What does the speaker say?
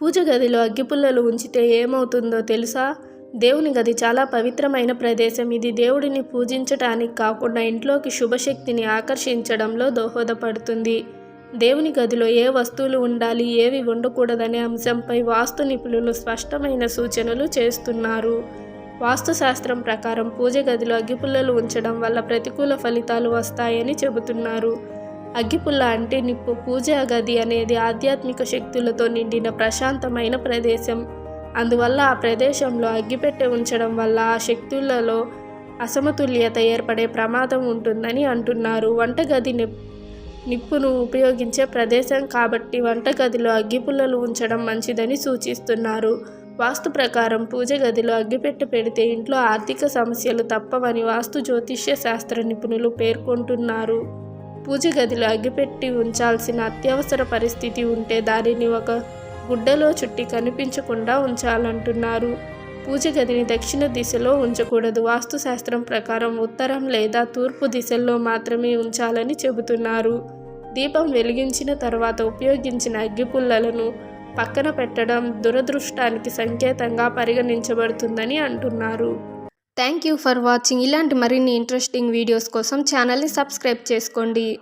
పూజ గదిలో అగ్గిపుల్లలు ఉంచితే ఏమవుతుందో తెలుసా? దేవుని గది చాలా పవిత్రమైన ప్రదేశం. ఇది దేవుడిని పూజించటానికి కాకుండా ఇంట్లోకి శుభశక్తిని ఆకర్షించడంలో దోహదపడుతుంది. దేవుని గదిలో ఏ వస్తువులు ఉండాలి, ఏవి ఉండకూడదనే అంశంపై వాస్తు నిపుణులు స్పష్టమైన సూచనలు చేస్తున్నారు. వాస్తుశాస్త్రం ప్రకారం పూజ గదిలో అగ్గిపుల్లలు ఉంచడం వల్ల ప్రతికూల ఫలితాలు వస్తాయని చెబుతున్నారు. అగ్గిపుల్ల అంటే నిప్పు. పూజా గది అనేది ఆధ్యాత్మిక శక్తులతో నిండిన ప్రశాంతమైన ప్రదేశం. అందువల్ల ఆ ప్రదేశంలో అగ్గిపెట్టె ఉంచడం వల్ల ఆ శక్తులలో అసమతుల్యత ఏర్పడే ప్రమాదం ఉంటుందని అంటున్నారు. వంటగది నిప్పును ఉపయోగించే ప్రదేశం కాబట్టి వంటగదిలో అగ్గిపుల్లలు ఉంచడం మంచిదని సూచిస్తున్నారు. వాస్తు ప్రకారం పూజ గదిలో అగ్గిపెట్టె పెడితే ఇంట్లో ఆర్థిక సమస్యలు తప్పవని వాస్తు జ్యోతిష్య శాస్త్ర నిపుణులు పేర్కొంటున్నారు. పూజ గదిలో అగ్గిపెట్టి ఉంచాల్సిన అత్యవసర పరిస్థితి ఉంటే దానిని ఒక గుడ్డలో చుట్టి కనిపించకుండా ఉంచాలంటున్నారు. పూజ గదిని దక్షిణ దిశలో ఉంచకూడదు. వాస్తుశాస్త్రం ప్రకారం ఉత్తరం లేదా తూర్పు దిశల్లో మాత్రమే ఉంచాలని చెబుతున్నారు. దీపం వెలిగించిన తర్వాత ఉపయోగించిన అగ్గిపుల్లలను పక్కన పెట్టడం దురదృష్టానికి సంకేతంగా పరిగణించబడుతుందని అంటున్నారు. Thank you for watching. ఇలాంటి మరిన్ని ఇంట్రెస్టింగ్ వీడియోస్ కోసం ఛానల్ని సబ్స్క్రైబ్ చేసుకోండి.